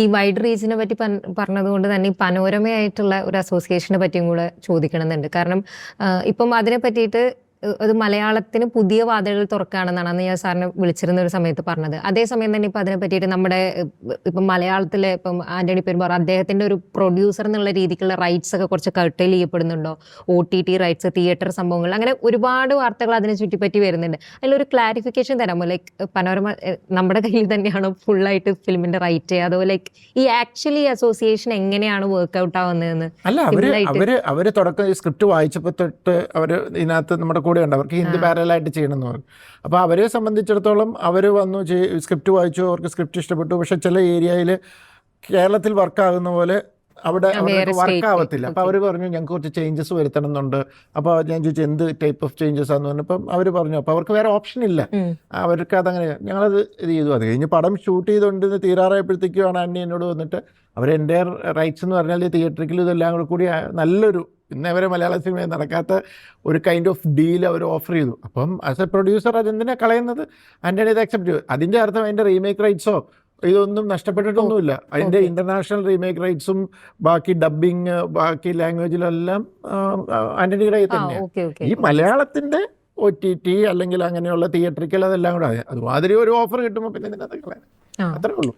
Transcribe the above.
ഈ വൈഡ് റീച്ചിനെ പറ്റി പറഞ്ഞതുകൊണ്ട് തന്നെ ഈ പനോരമയായിട്ടുള്ള ഒരു അസോസിയേഷനെ പറ്റിയും കൂടെ ചോദിക്കണമെന്നുണ്ട്. കാരണം ഇപ്പം അതിനെ പറ്റിയിട്ട് അത് മലയാളത്തിന് പുതിയ വാതിലുകൾ തുറക്കുകയാണെന്നാണ് അന്ന് ഞാൻ സാറിനെ വിളിച്ചിരുന്ന ഒരു സമയത്ത് പറഞ്ഞത്. അതേസമയം തന്നെ ഇപ്പം അതിനെ പറ്റിയിട്ട് നമ്മുടെ ഇപ്പം മലയാളത്തിലെ ഇപ്പം ആന്റണി പെരുമ്പാറ അദ്ദേഹത്തിൻ്റെ ഒരു പ്രൊഡ്യൂസർ എന്നുള്ള രീതിക്കുള്ള റൈറ്റ്സ് ഒക്കെ കുറച്ച് കർട്ടൈൽ ചെയ്യപ്പെടുന്നുണ്ടോ, OTT റൈറ്റ്സ്, തിയേറ്റർ സംഭവങ്ങൾ, അങ്ങനെ ഒരുപാട് വാർത്തകൾ അതിനെ ചുറ്റിപ്പറ്റി വരുന്നുണ്ട്. അതിലൊരു ക്ലാരിഫിക്കേഷൻ തരാമോ? ലൈക്ക് പനോരമ നമ്മുടെ കയ്യിൽ തന്നെയാണോ ഫുള്ളായിട്ട് ഫിലിമിൻ്റെ റൈറ്റ്? അതോ ലൈക്ക് ഈ ആക്ച്വലി അസോസിയേഷൻ എങ്ങനെയാണ് വർക്ക്ഔട്ട് ആവുന്നതെന്ന്? അല്ല, അവര് തുടക്കം ഈ സ്ക്രിപ്റ്റ് വായിച്ചപ്പോൾ തൊട്ട് അവർ ഇതിനകത്ത് നമ്മുടെ കൂടെ ഉണ്ട്. അവർക്ക് ഹിന്ദി പാരലായിട്ട് ചെയ്യണമെന്ന് പറഞ്ഞു. അപ്പോൾ അവരെ സംബന്ധിച്ചിടത്തോളം അവർ വന്നു സ്ക്രിപ്റ്റ് വായിച്ചു, അവർക്ക് സ്ക്രിപ്റ്റ് ഇഷ്ടപ്പെട്ടു. പക്ഷെ ചില ഏരിയയിൽ കേരളത്തിൽ വർക്കാകുന്ന പോലെ അവിടെ വർക്കാവത്തില്ല. അപ്പോൾ അവർ പറഞ്ഞു ഞങ്ങൾക്ക് കുറച്ച് ചേഞ്ചസ് വരുത്തണം എന്നുണ്ട്. അപ്പോൾ ഞാൻ ചോദിച്ചു എന്ത് ടൈപ്പ് ഓഫ് ചേഞ്ചസ് ആണെന്ന് പറഞ്ഞപ്പം അവർ പറഞ്ഞു അപ്പോൾ അവർക്ക് വേറെ ഓപ്ഷൻ ഇല്ല, അവർക്ക് അതങ്ങനെ. ഞങ്ങളത് ഇത് ചെയ്തു. അത് കഴിഞ്ഞ് പടം ഷൂട്ട് ചെയ്തുകൊണ്ട് തീരാറായപ്പോഴത്തേക്കുമാണ് അന്യ എന്നോട് വന്നിട്ട് അവർ എൻ്റെ റൈറ്റ്സ് എന്ന് പറഞ്ഞാൽ തിയേറ്ററിക്കലും ഇതെല്ലാം കൂടി നല്ലൊരു ഇന്നേവരെ മലയാള സിനിമയിൽ നടക്കാത്ത ഒരു കൈൻഡ് ഓഫ് ഡീൽ അവർ ഓഫർ ചെയ്തു. അപ്പം ആസ് എ പ്രൊഡ്യൂസർ അതെന്തിനാണ് കളയുന്നത്? ആൻ്റണി ഇത് അക്സെപ്റ്റ് ചെയ്തു. അതിൻ്റെ അർത്ഥം അതിൻ്റെ റീമേക്ക് റൈറ്റ്സോ ഇതൊന്നും നഷ്ടപ്പെട്ടിട്ടൊന്നുമില്ല. അതിൻ്റെ ഇൻ്റർനാഷണൽ റീമേക്ക് റൈറ്റ്സും ബാക്കി ഡബ്ബിങ് ബാക്കി ലാംഗ്വേജിലെല്ലാം ആൻ്റണിയുടെ കയ്യിൽ തന്നെയാണ്. ഈ മലയാളത്തിൻ്റെ OTT അല്ലെങ്കിൽ അങ്ങനെയുള്ള തിയേറ്ററിക്കൽ അതെല്ലാം കൂടെ അതുമാതിരി ഒരു ഓഫർ കിട്ടുമ്പോൾ പിന്നെ ഇതിനകത്ത് കളയാൻ അത്രേ ഉള്ളൂ.